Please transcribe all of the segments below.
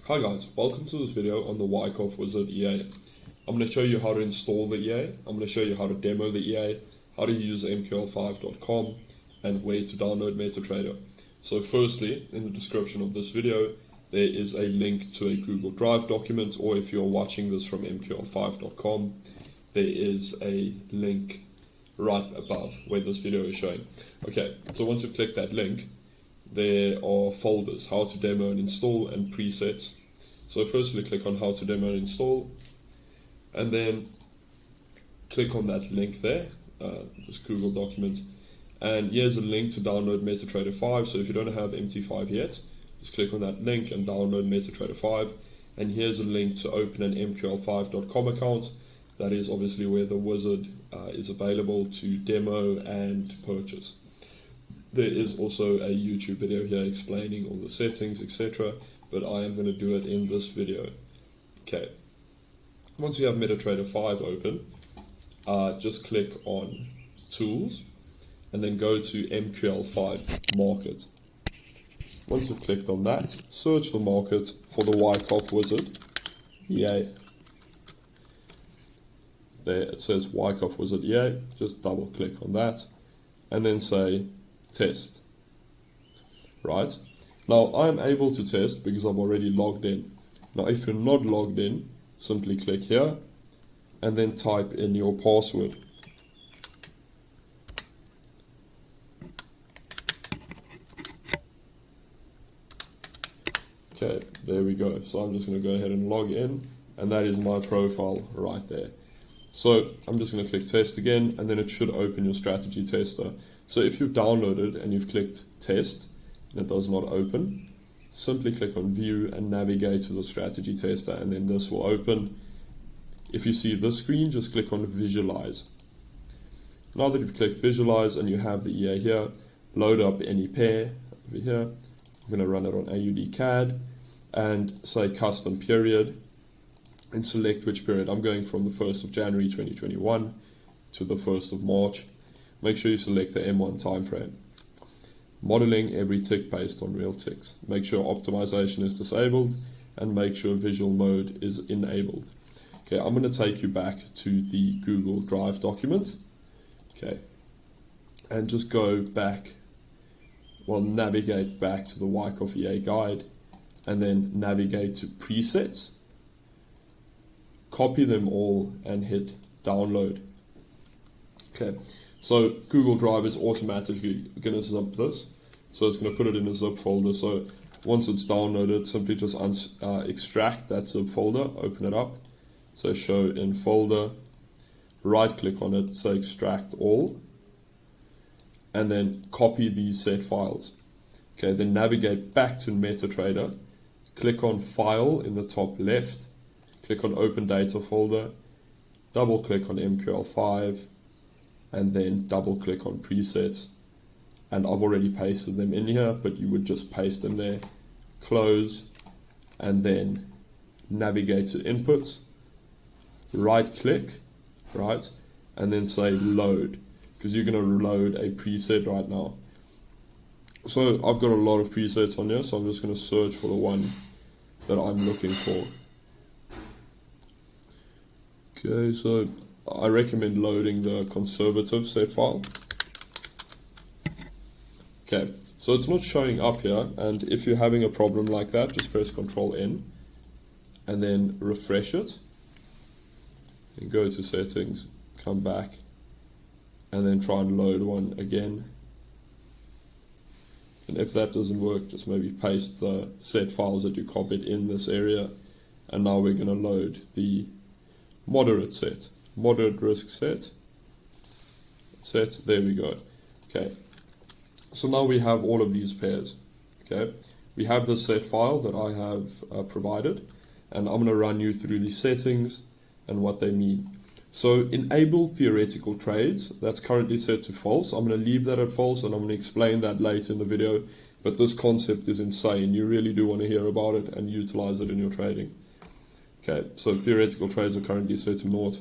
Hi guys, welcome to this video on the Wyckoff Wizard EA. I'm going to show you how to install the EA, I'm going to show you how to demo the EA, how to use mql5.com, and where to download Metatrader. So firstly, in the description of this video, there is a link to a Google Drive document, or if you're watching this from mql5.com, there is a link right above where this video is showing. Okay, so once you've clicked that link, there are folders, how to demo and install, and presets. So firstly click on how to demo and install, and then click on that link there, this Google document, and here's a link to download Metatrader 5. So if you don't have MT5 yet, just click on that link and download Metatrader 5, and here's a link to open an mql5.com account. That is obviously where the wizard is available to demo and purchase. There is also a YouTube video here explaining all the settings, etc., but I am going to do it in this video. Okay, once you have Metatrader 5 open, just click on Tools, and then go to MQL5 Market. Once you've clicked on that, search the market for the Wyckoff Wizard EA. There it says Wyckoff Wizard EA, just double click on that, and then say test. Right, now I'm able to test because I've already logged in. Now if you're not logged in, simply click here and then type in your password. Okay, there we go. So I'm just going to go ahead and log in, and that is my profile right there. So I'm just going to click test again, and then it should open your strategy tester. So if you've downloaded and you've clicked test and it does not open, simply click on view and navigate to the strategy tester, and then this will open. If you see this screen, just click on visualize. Now that you've clicked visualize and you have the EA here, load up any pair over here. I'm going to run it on AUD-CAD and say custom period, and select which period. I'm going from the 1st of January 2021 to the 1st of March. Make sure you select the M1 time frame. Modeling every tick based on real ticks. Make sure optimization is disabled, and make sure visual mode is enabled. Okay, I'm going to take you back to the Google Drive document. Okay, and just go back, well, navigate back to the Wyckoff EA guide, and then navigate to presets. Copy them all and hit download. Okay, so Google Drive is automatically going to zip this, so it's going to put it in a zip folder. So once it's downloaded, simply just extract that zip folder, open it up, so show in folder, right click on it, say extract all, and then copy these set files. Okay, then navigate back to Metatrader, click on file in the top left, click on open data folder, double click on MQL5, and then double click on presets. And I've already pasted them in here, but you would just paste them there, close, and then navigate to inputs, right click, right, and then say load, because you're going to load a preset right now. So I've got a lot of presets on here, so I'm just going to search for the one that I'm looking for. Okay, so I recommend loading the conservative set file. Okay, so it's not showing up here, and if you're having a problem like that, just press Ctrl N and then refresh it. And go to settings, come back, and then try and load one again. And if that doesn't work, just maybe paste the set files that you copied in this area. And now we're going to load the moderate set, moderate risk set, there we go. Okay, so now we have all of these pairs. Okay, we have the set file that I have provided, and I'm going to run you through the settings and what they mean. So enable theoretical trades, that's currently set to false. I'm going to leave that at false, and I'm going to explain that later in the video, but this concept is insane. You really do want to hear about it and utilize it in your trading. Okay, so theoretical trades are currently set to naught.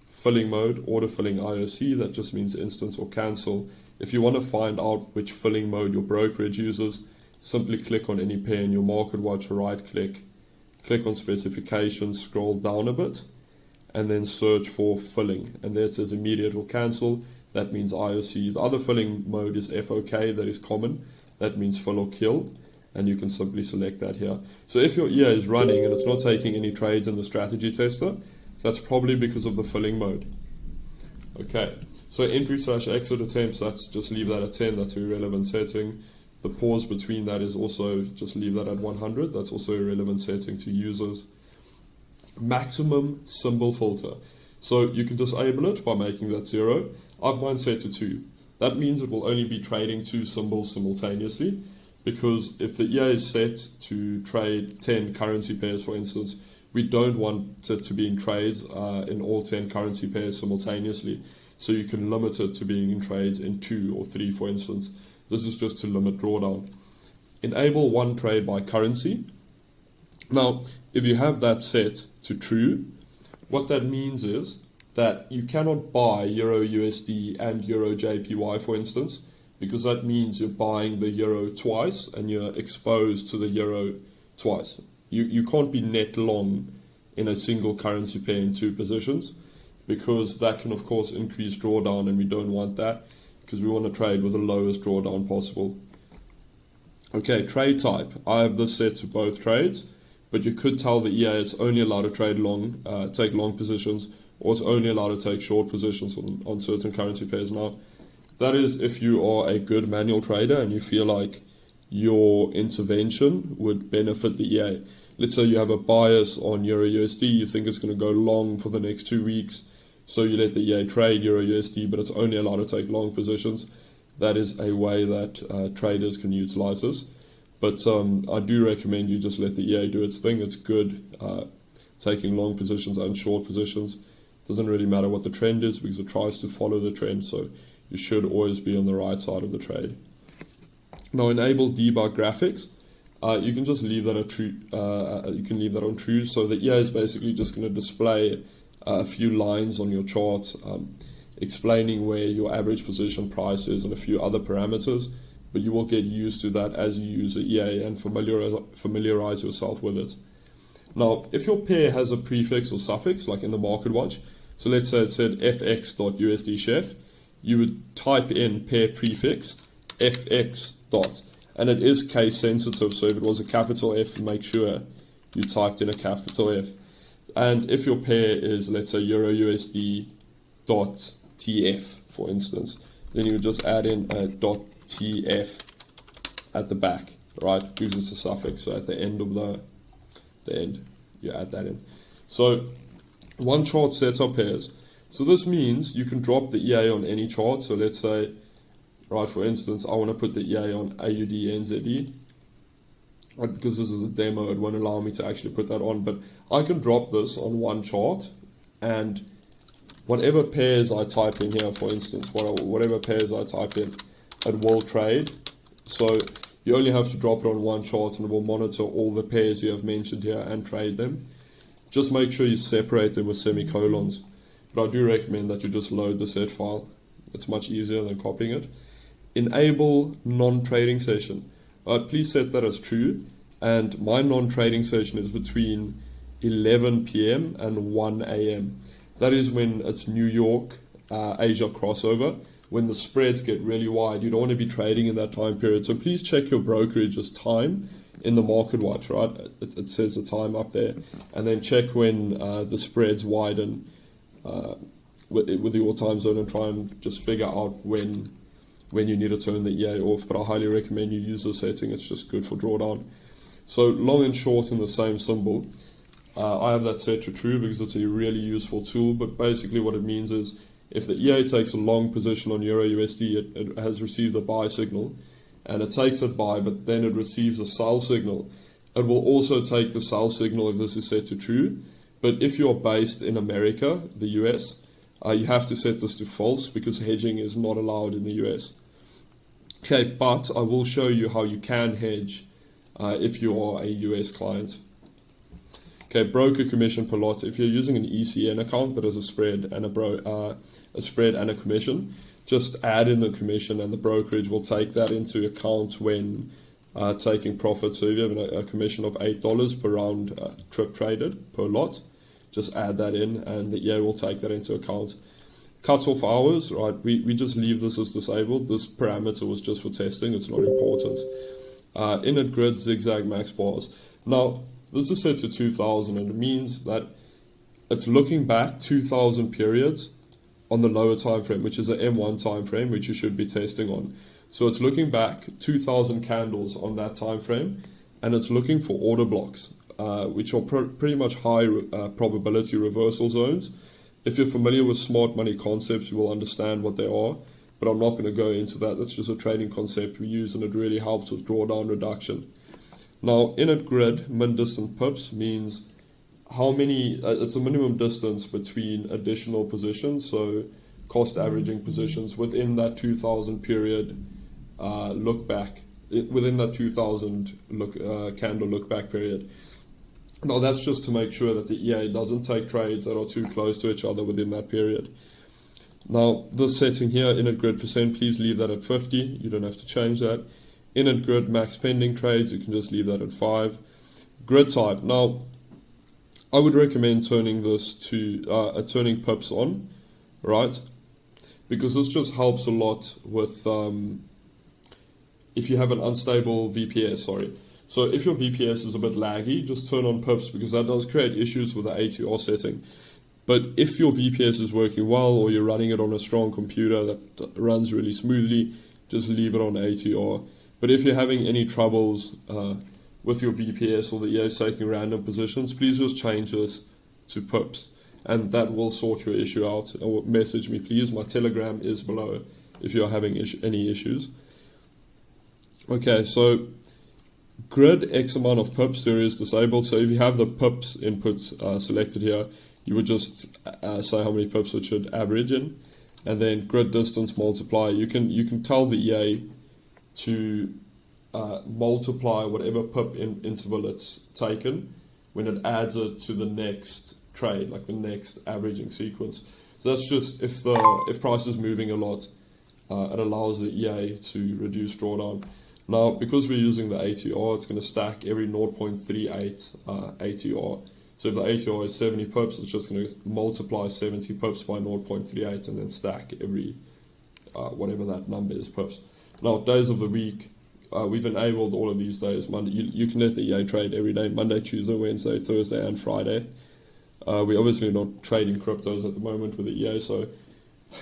Filling mode, auto filling IOC, that just means instance or cancel. If you want to find out which filling mode your brokerage uses, simply click on any pair in your market watch, right click, click on specifications, scroll down a bit, and then search for filling. And there it says immediate or cancel. That means IOC. The other filling mode is FOK, that is common. That means fill or kill. And you can simply select that here. So if your EA is running and it's not taking any trades in the strategy tester, that's probably because of the filling mode. Okay, so entry/exit attempts, that's just leave that at 10, that's a irrelevant setting. The pause between that is also, just leave that at 100, that's also a relevant setting to users. Maximum symbol filter. So you can disable it by making that 0. I've mine set to 2. That means it will only be trading 2 symbols simultaneously, because if the EA is set to trade 10 currency pairs, for instance, we don't want it to be in trades in all 10 currency pairs simultaneously. So you can limit it to being in trades in 2 or 3, for instance. This is just to limit drawdown. Enable one trade by currency. Now, if you have that set to true, what that means is that you cannot buy Euro USD and Euro JPY, for instance, because that means you're buying the Euro twice and you're exposed to the Euro twice. You can't be net long in a single currency pair in 2 positions, because that can of course increase drawdown, and we don't want that, because we want to trade with the lowest drawdown possible. Okay, trade type. I have this set to both trades, but you could tell the EA it's only allowed to trade long, take long positions, or it's only allowed to take short positions on certain currency pairs. Now, that is if you are a good manual trader and you feel like your intervention would benefit the EA. Let's say you have a bias on Euro USD, you think it's going to go long for the next 2 weeks, so you let the EA trade Euro USD, but it's only allowed to take long positions. That is a way that traders can utilize this. But I do recommend you just let the EA do its thing. It's good taking long positions and short positions. Doesn't really matter what the trend is, because it tries to follow the trend, so you should always be on the right side of the trade. Now, enable debug graphics. You can just leave that at true. You can leave that on true. So the EA is basically just going to display a few lines on your chart, explaining where your average position price is and a few other parameters. But you will get used to that as you use the EA and familiarize yourself with it. Now, if your pair has a prefix or suffix, like in the market watch, so let's say it said fx.usd chef, you would type in pair prefix fx dot, and it is case sensitive, so if it was a capital F, make sure you typed in a capital F. And if your pair is, let's say, Euro USD dot TF, for instance, then you would just add in a dot TF at the back, right? Because it's a suffix, so at the end of the end, you add that in. So one chart sets up pairs. So this means you can drop the EA on any chart. So let's say, right, for instance, I want to put the EA on AUD NZD. Right, because this is a demo, it won't allow me to actually put that on. But I can drop this on one chart, and whatever pairs I type in here, for instance, whatever pairs I type in, it will trade. So you only have to drop it on one chart, and it will monitor all the pairs you have mentioned here and trade them. Just make sure you separate them with semicolons. But I do recommend that you just load the set file. It's much easier than copying it. Enable non-trading session. Please set that as true. And my non-trading session is between 11 p.m. and 1 a.m. That is when it's New York, Asia crossover. When the spreads get really wide, you don't want to be trading in that time period. So please check your brokerage's time in the market watch, right? It says the time up there. And then check when the spreads widen with your time zone, and try and just figure out when you need to turn the EA off. But I highly recommend you use this setting. It's just good for drawdown. So long and short in the same symbol. I have that set to true because it's a really useful tool. But basically what it means is if the EA takes a long position on Euro USD, it has received a buy signal, and it takes it buy, but then it receives a sell signal. It will also take the sell signal if this is set to true. But if you're based in America, the US, you have to set this to false because hedging is not allowed in the US. Okay, but I will show you how you can hedge if you are a US client. Okay, broker commission per lot. If you're using an ECN account that has a spread and a spread and a commission, just add in the commission, and the brokerage will take that into account when taking profit. So if you have a commission of $8 per round trip traded per lot, just add that in and the EA will take that into account. Cut-off hours, right, we just leave this as disabled. This parameter was just for testing, it's not important. Init grid, zigzag, max bars. Now, this is set to 2000 and it means that it's looking back 2000 periods on the lower time frame, which is an M1 time frame, which you should be testing on. So it's looking back 2000 candles on that time frame, and it's looking for order blocks, which are pretty much high probability reversal zones. If you're familiar with smart money concepts, you will understand what they are, but I'm not going to go into that. That's just a trading concept we use, and it really helps with drawdown reduction. Now, init grid, min distant pips, means how many, it's a minimum distance between additional positions, so cost averaging positions within that 2000 period look back, within that 2000 candle look back period. Now that's just to make sure that the EA doesn't take trades that are too close to each other within that period. Now this setting here, init grid percent, please leave that at 50, you don't have to change that. Init grid max pending trades, you can just leave that at 5. Grid type, now I would recommend turning this to turning pips on, right? Because this just helps a lot with if you have an unstable VPS, sorry. So if your VPS is a bit laggy, just turn on pips, because that does create issues with the ATR setting. But if your VPS is working well, or you're running it on a strong computer that runs really smoothly, just leave it on ATR. But if you're having any troubles with your VPS or the EA taking random positions, please just change this to pips, and that will sort your issue out. Or message me, please. My Telegram is below if you're having any issues. Okay, so grid X amount of pips there is disabled. So if you have the pips inputs selected here, you would just say how many pips it should average in, and then grid distance multiplier. You can tell the EA to multiply whatever pip interval it's taken when it adds it to the next trade, like the next averaging sequence. So that's just if price is moving a lot, it allows the EA to reduce drawdown. Now, because we're using the ATR, it's going to stack every 0.38 ATR. So if the ATR is 70 pips, it's just going to multiply 70 pips by 0.38 and then stack every whatever that number is pips. Now, days of the week, we've enabled all of these days. Monday, you can let the EA trade every day, Monday, Tuesday, Wednesday, Thursday, and Friday. We're obviously not trading cryptos at the moment with the EA, so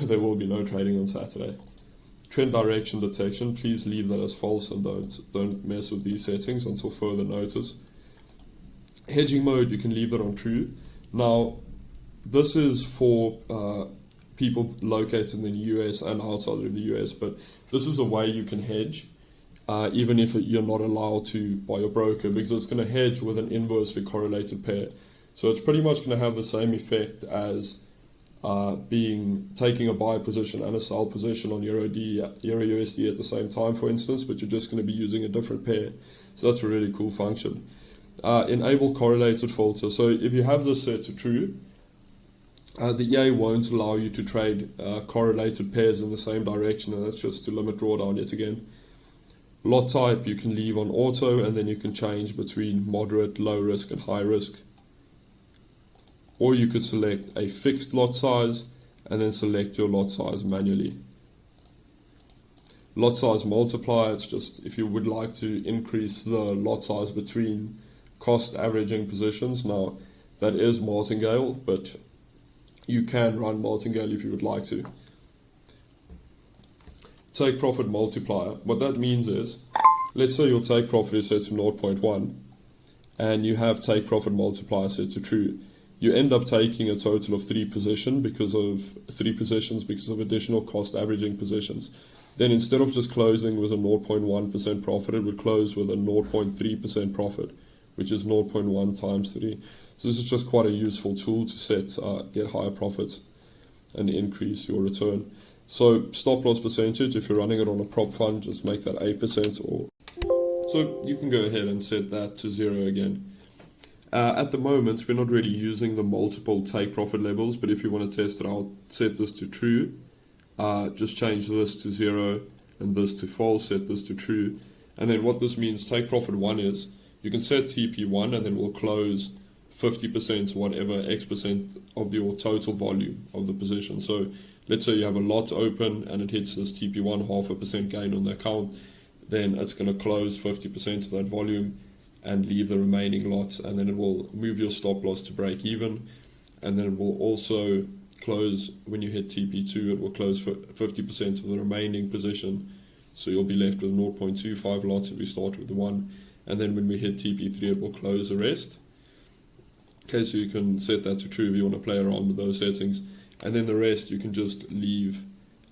there will be no trading on Saturday. Trend direction detection, please leave that as false and don't mess with these settings until further notice. Hedging mode, you can leave that on true. Now, this is for people located in the US and outside of the US, but this is a way you can hedge, even if you're not allowed to by your broker, because it's going to hedge with an inversely correlated pair. So it's pretty much going to have the same effect as taking a buy position and a sell position on Euro USD at the same time, for instance, but you're just going to be using a different pair. So that's a really cool function. Enable correlated filter. So if you have this set to true, the EA won't allow you to trade correlated pairs in the same direction, and that's just to limit drawdown yet again. Lot type you can leave on auto, and then you can change between moderate, low risk, and high risk. Or you could select a fixed lot size and then select your lot size manually. Lot size multiplier, it's just if you would like to increase the lot size between cost averaging positions. Now, that is martingale, but you can run martingale if you would like to. Take profit multiplier. What that means is, let's say your take profit is set to 0.1 and you have take profit multiplier set to true. You end up taking a total of 3 positions because of additional cost averaging positions. Then instead of just closing with a 0.1% profit, it would close with a 0.3% profit, which is 0.1 times 3. So this is just quite a useful tool to get higher profits and increase your return. So stop loss percentage, if you're running it on a prop fund, just make that 8%. So you can go ahead and set that to 0 again. At the moment, we're not really using the multiple take profit levels, but if you want to test it out, set this to true. Just change this to 0 and this to false, set this to true. And then what this means, take profit 1 is, you can set TP1 and then we'll close 50% whatever X% of your total volume of the position. So let's say you have a lot open and it hits this TP1, 0.5% gain on the account, then it's going to close 50% of that volume and leave the remaining lot, and then it will move your stop loss to break even, and then it will also close, when you hit TP2, it will close 50% of the remaining position, so you'll be left with 0.25 lots if we start with the 1, and then when we hit TP3 it will close the rest. Okay, so you can set that to true if you want to play around with those settings, and then the rest you can just leave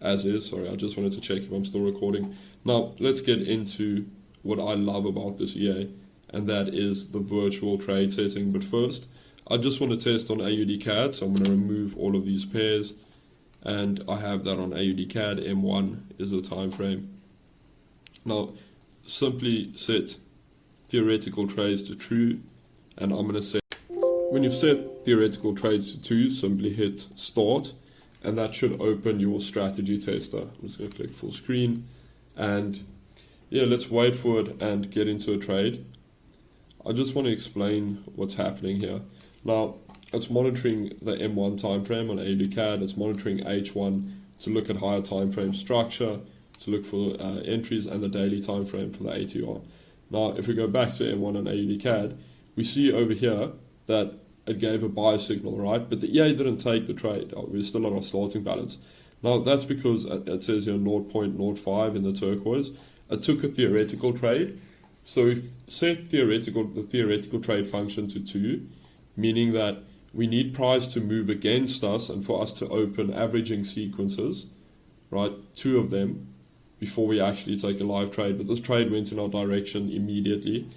as is. Sorry, I just wanted to check if I'm still recording. Now let's get into what I love about this EA, and that is the virtual trade setting. But first, I just want to test on AUD CAD, so I'm going to remove all of these pairs, and I have that on AUD CAD. M1 is the time frame. Now simply set theoretical trades to true, and I'm going to set, when you've set theoretical trades to 2, simply hit start, and that should open your strategy tester. I'm just going to click full screen, and yeah, let's wait for it and get into a trade. I just want to explain what's happening here. Now, it's monitoring the M1 time frame on AUD CAD, it's monitoring H1 to look at higher time frame structure, to look for entries, and the daily time frame for the ATR. Now, if we go back to M1 on AUD CAD, we see over here that it gave a buy signal, right? But the EA didn't take the trade. We're still at our starting balance. Now, that's because it says here 0.05 in the turquoise. It took a theoretical trade. So we've set the theoretical trade function to 2, meaning that we need price to move against us and for us to open averaging sequences, right? 2 of them before we actually take a live trade. But this trade went in our direction immediately.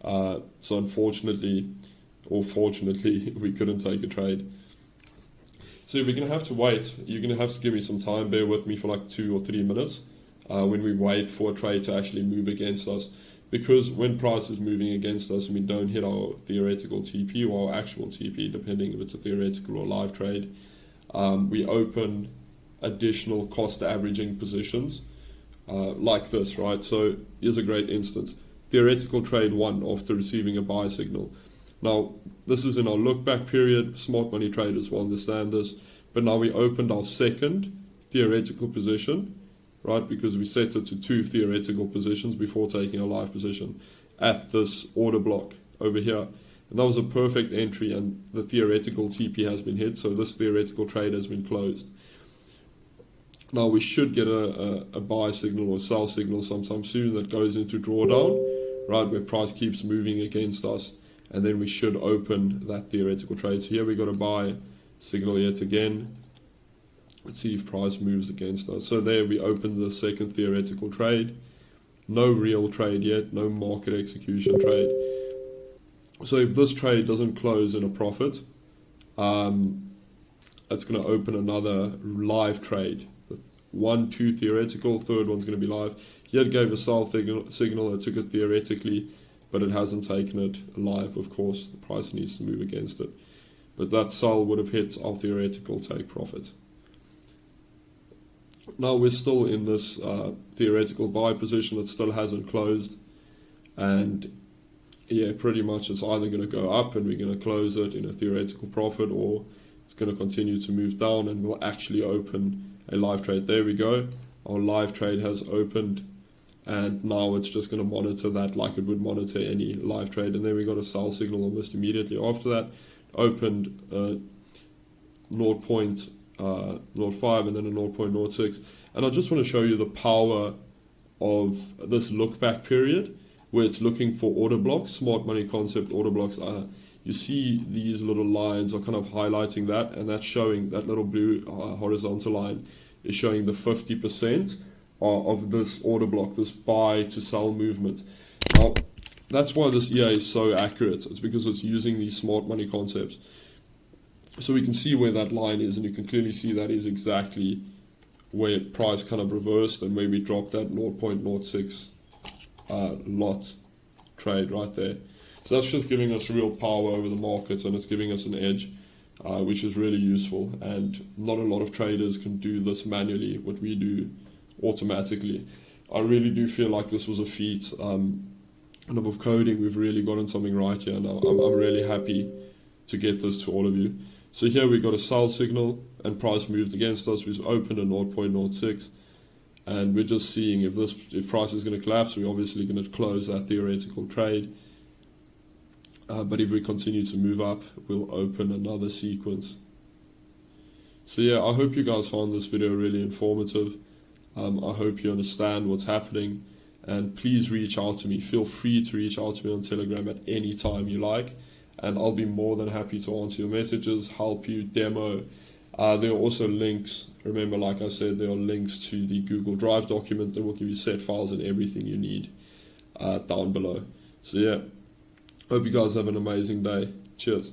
So unfortunately, or fortunately, we couldn't take a trade. So we're going to have to wait. You're going to have to give me some time, bear with me for like 2 or 3 minutes when we wait for a trade to actually move against us. Because when price is moving against us and we don't hit our theoretical TP or our actual TP, depending if it's a theoretical or live trade, we open additional cost averaging positions like this, right? So here's a great instance. Theoretical trade 1 after receiving a buy signal. Now, this is in our look back period. Smart money traders will understand this. But now we opened our second theoretical position, right? Because we set it to 2 theoretical positions before taking a live position at this order block over here. And that was a perfect entry, and the theoretical TP has been hit. So this theoretical trade has been closed. Now we should get a buy signal or sell signal sometime soon that goes into drawdown, right? Where price keeps moving against us. And then we should open that theoretical trade. So here we got a buy signal yet again. Let's see if price moves against us. So there we opened the second theoretical trade. No real trade yet, no market execution trade. So if this trade doesn't close in a profit, it's going to open another live trade. 1, 2 theoretical, third one's going to be live. Here it gave a sell signal, it took it theoretically, but it hasn't taken it live, of course. The price needs to move against it. But that sell would have hit our theoretical take profit. Now we're still in this theoretical buy position that still hasn't closed. And yeah, pretty much it's either going to go up and we're going to close it in a theoretical profit, or it's going to continue to move down and we'll actually open a live trade. There we go. Our live trade has opened. And now it's just going to monitor that like it would monitor any live trade. And then we got a sell signal almost immediately after that. Opened 0.05 and then a 0.06. And I just want to show you the power of this look back period where it's looking for order blocks, smart money concept order blocks. You see these little lines are kind of highlighting that, and that's showing that little blue horizontal line is showing the 50% of this order block, this buy to sell movement. Now, that's why this EA is so accurate. It's because it's using these smart money concepts. So we can see where that line is, and you can clearly see that is exactly where price kind of reversed and where we dropped that 0.06 lot trade right there. So that's just giving us real power over the markets, and it's giving us an edge, which is really useful. And not a lot of traders can do this manually, what we do automatically. I really do feel like this was a feat. And of coding, we've really gotten something right here, and I'm really happy to get this to all of you. So here we got a sell signal, and price moved against us. We've opened at 0.06, and we're just seeing if price is going to collapse. We're obviously going to close that theoretical trade. But if we continue to move up, we'll open another sequence. So yeah, I hope you guys found this video really informative. I hope you understand what's happening, and please reach out to me. Feel free to reach out to me on Telegram at any time you like, and I'll be more than happy to answer your messages, help you, demo. There are also links. Remember, like I said, there are links to the Google Drive document that will give you set files and everything you need down below. So yeah, hope you guys have an amazing day. Cheers.